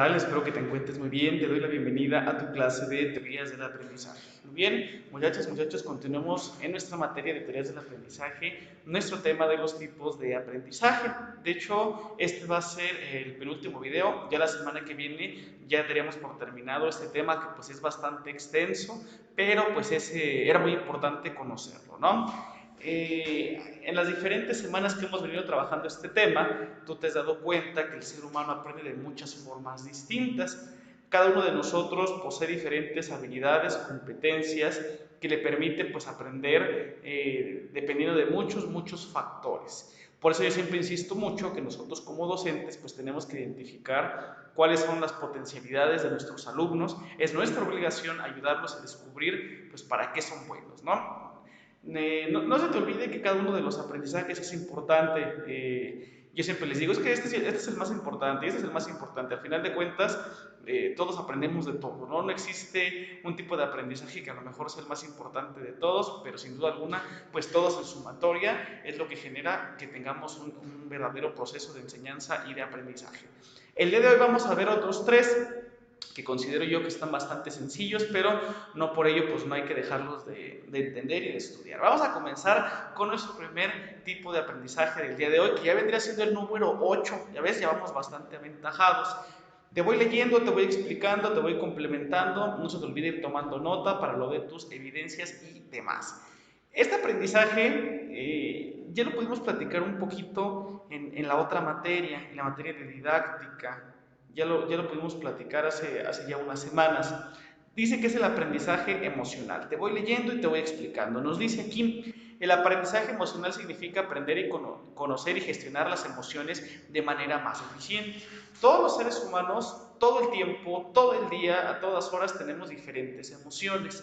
tal? Espero que te encuentres muy bien. Te doy la bienvenida a tu clase de teorías del aprendizaje. Muy bien, muchachos, continuemos en nuestra materia de teorías del aprendizaje, nuestro tema de los tipos de aprendizaje. De hecho, este va a ser el penúltimo video. Ya la semana que viene ya daríamos por terminado este tema que pues es bastante extenso, pero pues era muy importante conocerlo, ¿no? En las diferentes semanas que hemos venido trabajando este tema, tú te has dado cuenta que el ser humano aprende de muchas formas distintas. Cada uno de nosotros posee diferentes habilidades, competencias que le permiten pues, aprender dependiendo de muchos factores. Por eso yo siempre insisto mucho que nosotros como docentes pues tenemos que identificar cuáles son las potencialidades de nuestros alumnos. Es nuestra obligación ayudarlos a descubrir pues para qué son buenos, ¿no? No se te olvide que cada uno de los aprendizajes es importante. Yo siempre les digo, es que este es el más importante, este es el más importante. Al final de cuentas, todos aprendemos de todo, ¿no? No existe un tipo de aprendizaje que a lo mejor sea el más importante de todos, pero sin duda alguna, pues todos en sumatoria es lo que genera que tengamos un verdadero proceso de enseñanza y de aprendizaje. El día de hoy vamos a ver otros tres que considero yo que están bastante sencillos, pero no por ello pues no hay que dejarlos de entender y de estudiar. Vamos a comenzar con nuestro primer tipo de aprendizaje del día de hoy, que ya vendría siendo el número 8, ya ves, ya vamos bastante aventajados. Te voy leyendo, te voy explicando, te voy complementando, no se te olvide ir tomando nota para lo de tus evidencias y demás. Este aprendizaje ya lo pudimos platicar un poquito en la otra materia, en la materia de didáctica, ya lo pudimos platicar hace ya unas semanas. Dice que es el aprendizaje emocional. Te voy leyendo y te voy explicando. Nos dice aquí, el aprendizaje emocional significa aprender y conocer y gestionar las emociones de manera más eficiente. Todos los seres humanos, todo el tiempo, todo el día, a todas horas tenemos diferentes emociones.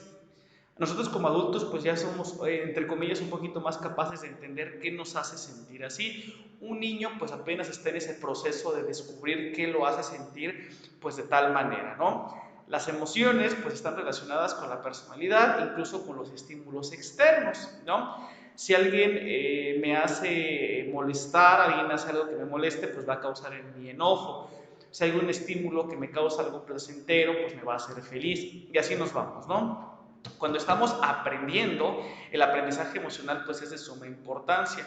Nosotros como adultos pues ya somos, entre comillas, un poquito más capaces de entender qué nos hace sentir así. Un niño pues apenas está en ese proceso de descubrir qué lo hace sentir pues de tal manera, ¿no? Las emociones pues están relacionadas con la personalidad, incluso con los estímulos externos, ¿no? Si alguien me hace molestar, alguien hace algo que me moleste, pues va a causar en mí enojo. Si hay un estímulo que me causa algo placentero, pues me va a hacer feliz. Y así nos vamos, ¿no? Cuando estamos aprendiendo, el aprendizaje emocional pues es de suma importancia.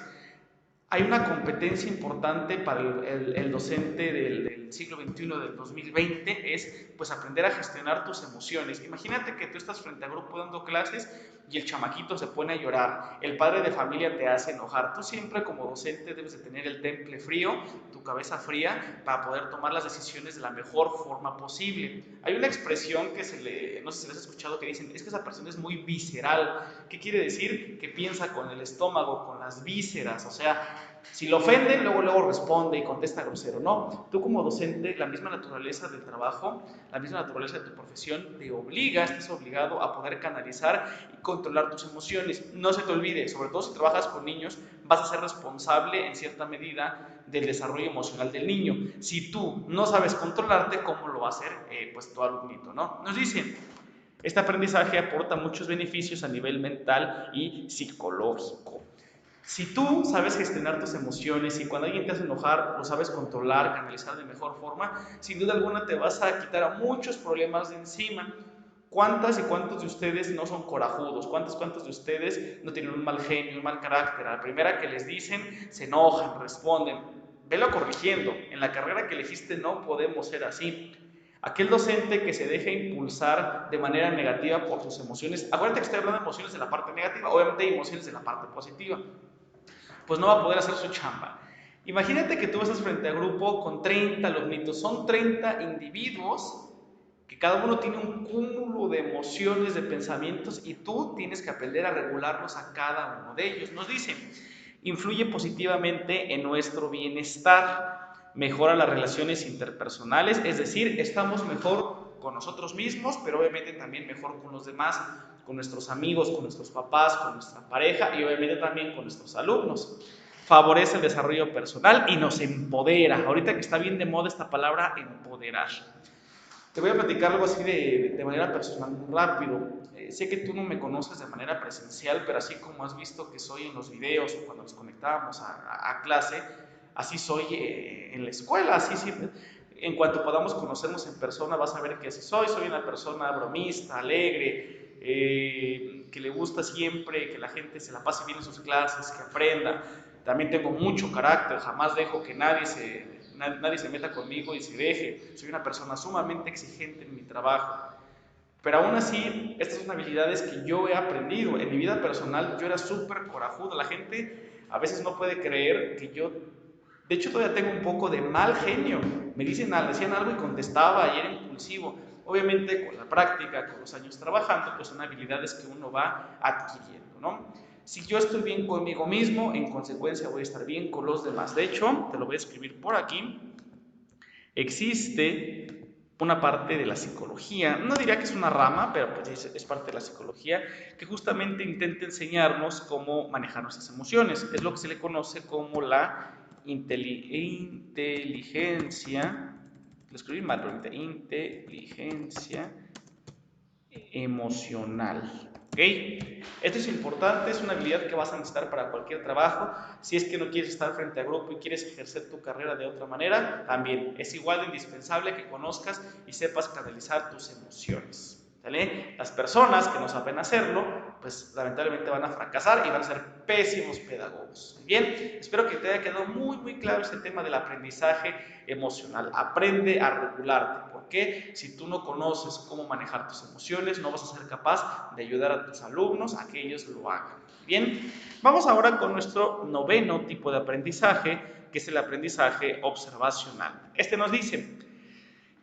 Hay una competencia importante para el docente del siglo XXI, del 2020, es pues aprender a gestionar tus emociones. Imagínate que tú estás frente a grupo dando clases y el chamaquito se pone a llorar, el padre de familia te hace enojar. Tú siempre como docente debes de tener el temple frío, tu cabeza fría, para poder tomar las decisiones de la mejor forma posible. Hay una expresión que no sé si la has escuchado, que dicen, es que esa persona es muy visceral. ¿Qué quiere decir? Que piensa con el estómago, con las vísceras, o sea, si lo ofenden, luego responde y contesta grosero. No, tú como docente, la misma naturaleza del trabajo, la misma naturaleza de tu profesión te obliga, estás obligado a poder canalizar y controlar tus emociones. No se te olvide, sobre todo si trabajas con niños, vas a ser responsable en cierta medida del desarrollo emocional del niño. Si tú no sabes controlarte, ¿cómo lo va a hacer pues tu alumnito, ¿no? Nos dicen, este aprendizaje aporta muchos beneficios a nivel mental y psicológico. Si tú sabes gestionar tus emociones y cuando alguien te hace enojar lo sabes controlar, canalizar de mejor forma, sin duda alguna te vas a quitar a muchos problemas de encima. ¿Cuántas y cuántos de ustedes no son corajudos? ¿Cuántos de ustedes no tienen un mal genio, un mal carácter? A la primera que les dicen, se enojan, responden. Velo corrigiendo. En la carrera que elegiste no podemos ser así. Aquel docente que se deja impulsar de manera negativa por sus emociones, acuérdate que estoy hablando de emociones de la parte negativa, obviamente hay emociones de la parte positiva, pues no va a poder hacer su chamba. Imagínate que tú estás frente a grupo con 30 alumnitos, son 30 individuos que cada uno tiene un cúmulo de emociones, de pensamientos y tú tienes que aprender a regularlos a cada uno de ellos. Nos dice, influye positivamente en nuestro bienestar, mejora las relaciones interpersonales, es decir, estamos mejor con nosotros mismos, pero obviamente también mejor con los demás, con nuestros amigos, con nuestros papás, con nuestra pareja y obviamente también con nuestros alumnos. Favorece el desarrollo personal y nos empodera. Ahorita que está bien de moda esta palabra, empoderar. Te voy a platicar algo así de manera personal, muy rápido. Sé que tú no me conoces de manera presencial, pero así como has visto que soy en los videos o cuando nos conectábamos a clase, así soy en la escuela, así siempre. en cuanto podamos conocernos en persona, vas a ver que así soy una persona bromista, alegre, que le gusta siempre que la gente se la pase bien en sus clases, que aprenda. También tengo mucho carácter, jamás dejo que nadie se meta conmigo y se deje. Soy una persona sumamente exigente en mi trabajo. Pero aún así, estas son habilidades que yo he aprendido. En mi vida personal yo era súper corajudo. La gente a veces no puede creer que yo, de hecho todavía tengo un poco de mal genio. Me decían algo y contestaba y era impulsivo. Obviamente con la práctica, con los años trabajando, pues son habilidades que uno va adquiriendo, ¿no? Si yo estoy bien conmigo mismo, en consecuencia voy a estar bien con los demás. De hecho, te lo voy a escribir por aquí. Existe una parte de la psicología, no diría que es una rama, pero pues es parte de la psicología, que justamente intenta enseñarnos cómo manejar nuestras emociones. Es lo que se le conoce como la inteligencia, lo escribí mal, pero inteligencia emocional. ¿Ok? Esto es importante, es una habilidad que vas a necesitar para cualquier trabajo. Si es que no quieres estar frente a grupo y quieres ejercer tu carrera de otra manera, también es igual de indispensable que conozcas y sepas canalizar tus emociones. ¿Vale? Las personas que no saben hacerlo, pues lamentablemente van a fracasar y van a ser pésimos pedagogos. Bien, espero que te haya quedado muy claro este tema del aprendizaje emocional. Aprende a regularte, porque si tú no conoces cómo manejar tus emociones, no vas a ser capaz de ayudar a tus alumnos a que ellos lo hagan. Bien, vamos ahora con nuestro noveno tipo de aprendizaje, que es el aprendizaje observacional. Este nos dice: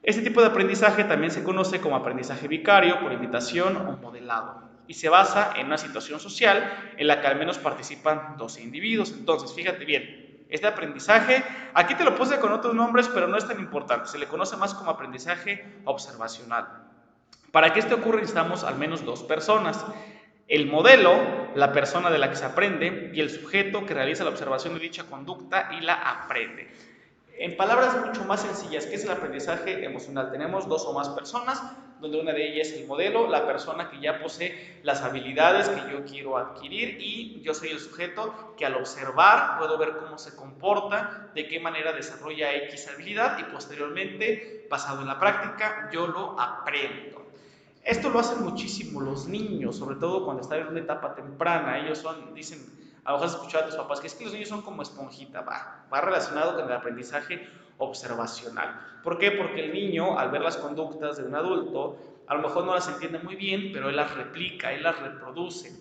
este tipo de aprendizaje también se conoce como aprendizaje vicario, por imitación o modelado, y se basa en una situación social en la que al menos participan 12 individuos. Entonces, fíjate bien, este aprendizaje, aquí te lo puse con otros nombres, pero no es tan importante, se le conoce más como aprendizaje observacional. Para que esto ocurra necesitamos al menos 2 personas: el modelo, la persona de la que se aprende, y el sujeto que realiza la observación de dicha conducta y la aprende. En palabras mucho más sencillas, ¿qué es el aprendizaje emocional? Tenemos 2 o más personas, donde una de ellas es el modelo, la persona que ya posee las habilidades que yo quiero adquirir, y yo soy el sujeto que al observar puedo ver cómo se comporta, de qué manera desarrolla X habilidad, y posteriormente, basado en la práctica, yo lo aprendo. Esto lo hacen muchísimo los niños, sobre todo cuando están en una etapa temprana. Ellos dicen, a lo mejor has escuchado a tus papás, que es que los niños son como esponjita. Va relacionado con el aprendizaje observacional. ¿Por qué? Porque el niño, al ver las conductas de un adulto, a lo mejor no las entiende muy bien, pero él las replica, él las reproduce.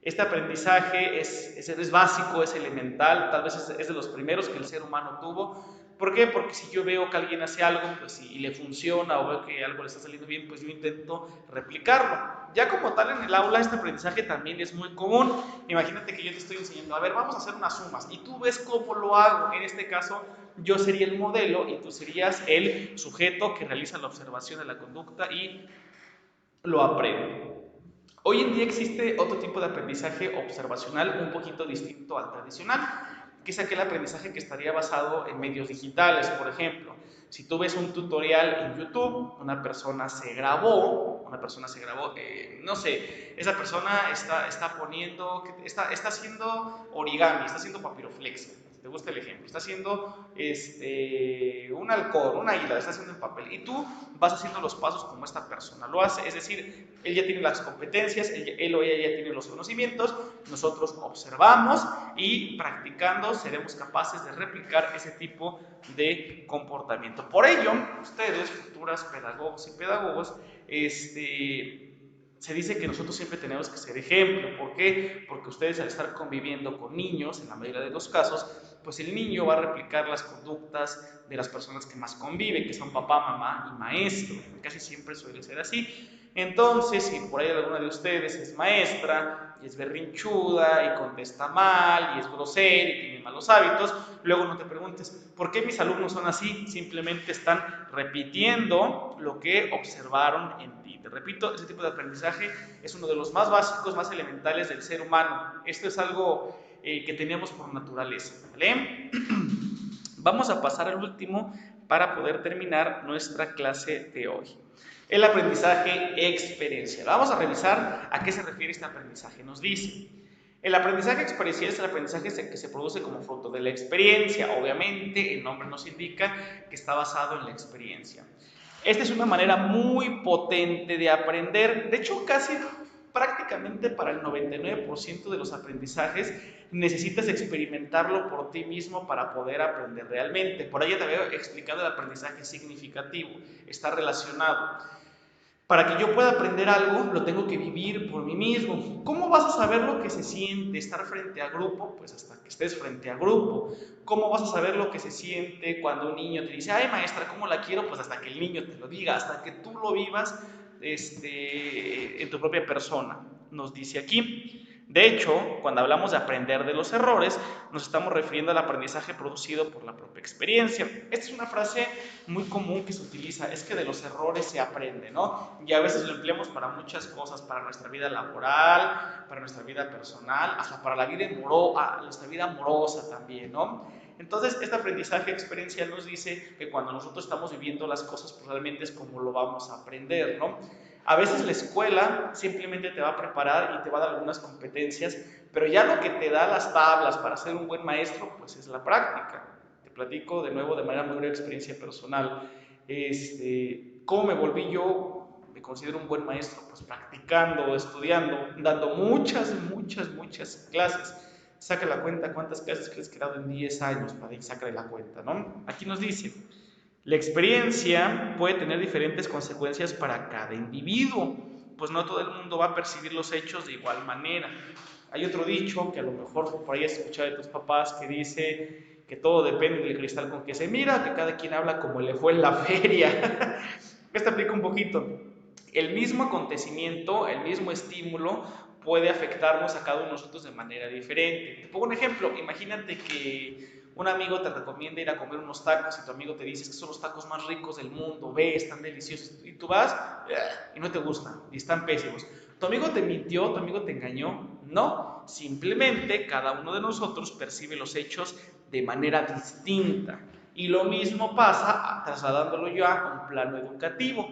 Este aprendizaje es básico, es elemental, tal vez es de los primeros que el ser humano tuvo. ¿Por qué? Porque si yo veo que alguien hace algo, pues, y le funciona, o veo que algo le está saliendo bien, pues yo intento replicarlo. Ya como tal en el aula, este aprendizaje también es muy común. Imagínate que yo te estoy enseñando, a ver, vamos a hacer unas sumas, y tú ves cómo lo hago. En este caso, yo sería el modelo y tú serías el sujeto que realiza la observación de la conducta y lo aprende. Hoy en día existe otro tipo de aprendizaje observacional un poquito distinto al tradicional, que es aquel aprendizaje que estaría basado en medios digitales. Por ejemplo, si tú ves un tutorial en YouTube, una persona se grabó, no sé, esa persona está haciendo origami, está haciendo papiroflexia. ¿Te gusta el ejemplo? Está haciendo un halcón, una isla, está haciendo en papel, y tú vas haciendo los pasos como esta persona lo hace. Es decir, él ya tiene las competencias, él o ella ya tiene los conocimientos, nosotros observamos y practicando seremos capaces de replicar ese tipo de comportamiento. Por ello, ustedes, futuras pedagogos y pedagogos, se dice que nosotros siempre tenemos que ser ejemplo. ¿Por qué? Porque ustedes, al estar conviviendo con niños, en la mayoría de los casos, pues el niño va a replicar las conductas de las personas que más conviven, que son papá, mamá y maestro. Casi siempre suele ser así. Entonces, si por ahí alguna de ustedes es maestra y es berrinchuda y contesta mal y es grosera y tiene malos hábitos, luego no te preguntes, ¿por qué mis alumnos son así? Simplemente están repitiendo lo que observaron en ti. Te repito, ese tipo de aprendizaje es uno de los más básicos, más elementales del ser humano. Esto es algo que tenemos por naturaleza, ¿vale? Vamos a pasar al último para poder terminar nuestra clase de hoy. El aprendizaje experiencial. Vamos a revisar a qué se refiere este aprendizaje. Nos dice: El aprendizaje experiencial es el aprendizaje que se produce como fruto de la experiencia. Obviamente, el nombre nos indica que está basado en la experiencia. Esta es una manera muy potente de aprender. De hecho, casi prácticamente para el 99% de los aprendizajes necesitas experimentarlo por ti mismo para poder aprender realmente. Por ahí te había explicado el aprendizaje significativo. Está relacionado. Para que yo pueda aprender algo, lo tengo que vivir por mí mismo. ¿Cómo vas a saber lo que se siente estar frente a grupo? Pues hasta que estés frente a grupo. ¿Cómo vas a saber lo que se siente cuando un niño te dice, ay maestra, ¿cómo la quiero? Pues hasta que el niño te lo diga, hasta que tú lo vivas en tu propia persona, nos dice aquí. De hecho, cuando hablamos de aprender de los errores, nos estamos refiriendo al aprendizaje producido por la propia experiencia. Esta es una frase muy común que se utiliza, es que de los errores se aprende, ¿no? Y a veces lo empleamos para muchas cosas, para nuestra vida laboral, para nuestra vida personal, hasta para la vida nuestra vida amorosa también, ¿no? Entonces, este aprendizaje experiencial nos dice que cuando nosotros estamos viviendo las cosas, pues realmente es como lo vamos a aprender, ¿no? A veces la escuela simplemente te va a preparar y te va a dar algunas competencias, pero ya lo que te da las tablas para ser un buen maestro, pues es la práctica. Te platico de nuevo de manera muy breve experiencia personal. ¿Cómo me volví yo? Me considero un buen maestro, pues practicando, estudiando, dando muchas clases. Saca la cuenta cuántas clases crees que he dado en 10 años para sacar la cuenta, ¿no? Aquí nos dice, la experiencia puede tener diferentes consecuencias para cada individuo, pues no todo el mundo va a percibir los hechos de igual manera. Hay otro dicho que a lo mejor por ahí has escuchado de tus papás que dice que todo depende del cristal con que se mira, que cada quien habla como le fue en la feria. Esto aplica un poquito. El mismo acontecimiento, el mismo estímulo puede afectarnos a cada uno de nosotros de manera diferente. Te pongo un ejemplo, imagínate que un amigo te recomienda ir a comer unos tacos y tu amigo te dice que son los tacos más ricos del mundo, ve, están deliciosos, y tú vas y no te gustan, y están pésimos. ¿Tu amigo te mintió? ¿Tu amigo te engañó? No, simplemente cada uno de nosotros percibe los hechos de manera distinta. Y lo mismo pasa trasladándolo ya a un plano educativo.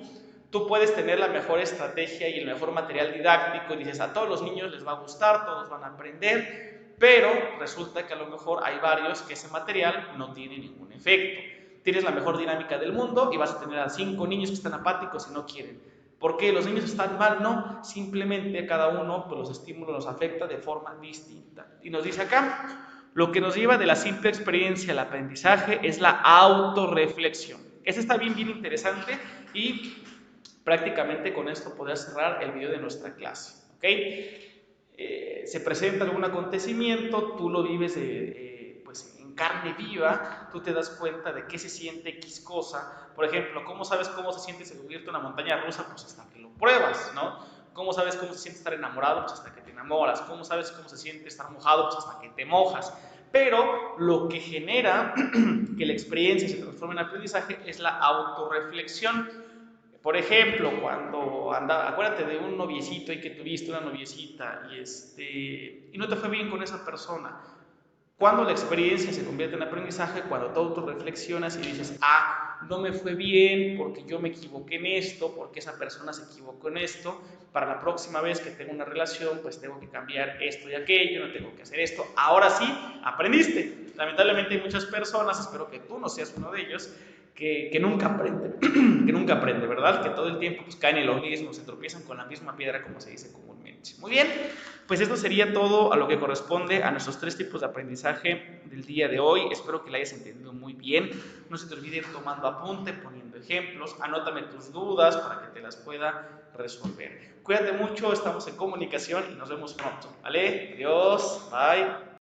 Tú puedes tener la mejor estrategia y el mejor material didáctico y dices, a todos los niños les va a gustar, todos van a aprender, pero resulta que a lo mejor hay varios que ese material no tiene ningún efecto. Tienes la mejor dinámica del mundo y vas a tener a 5 niños que están apáticos y no quieren. ¿Por qué? ¿Los niños están mal? No, simplemente cada uno, pues los estímulos los afecta de forma distinta. Y nos dice acá, lo que nos lleva de la simple experiencia al aprendizaje es la autorreflexión. Eso está bien interesante y prácticamente con esto podrás cerrar el video de nuestra clase, ¿ok? Se presenta algún acontecimiento, tú lo vives pues en carne viva, tú te das cuenta de qué se siente X cosa. Por ejemplo, ¿cómo sabes cómo se siente subirte a una montaña rusa? Pues hasta que lo pruebas, ¿no? ¿Cómo sabes cómo se siente estar enamorado? Pues hasta que te enamoras. ¿Cómo sabes cómo se siente estar mojado? Pues hasta que te mojas. Pero lo que genera que la experiencia se transforme en aprendizaje es la autorreflexión. Por ejemplo, cuando acuérdate de un noviecito y que tuviste una noviecita y no te fue bien con esa persona. Cuando la experiencia se convierte en aprendizaje, cuando tú autorreflexionas y dices, no me fue bien porque yo me equivoqué en esto, porque esa persona se equivocó en esto, para la próxima vez que tengo una relación, pues tengo que cambiar esto y aquello, no tengo que hacer esto. Ahora sí, aprendiste. Lamentablemente hay muchas personas, espero que tú no seas uno de ellos, que nunca aprenden, que nunca aprende, ¿verdad? Que todo el tiempo pues, caen en lo mismo, se tropiezan con la misma piedra, como se dice comúnmente. Muy bien, pues esto sería todo a lo que corresponde a nuestros 3 tipos de aprendizaje del día de hoy. Espero que la hayas entendido muy bien. No se te olvide ir tomando apunte, poniendo ejemplos, anótame tus dudas para que te las pueda resolver. Cuídate mucho, estamos en comunicación y nos vemos pronto, ¿vale? Adiós, bye.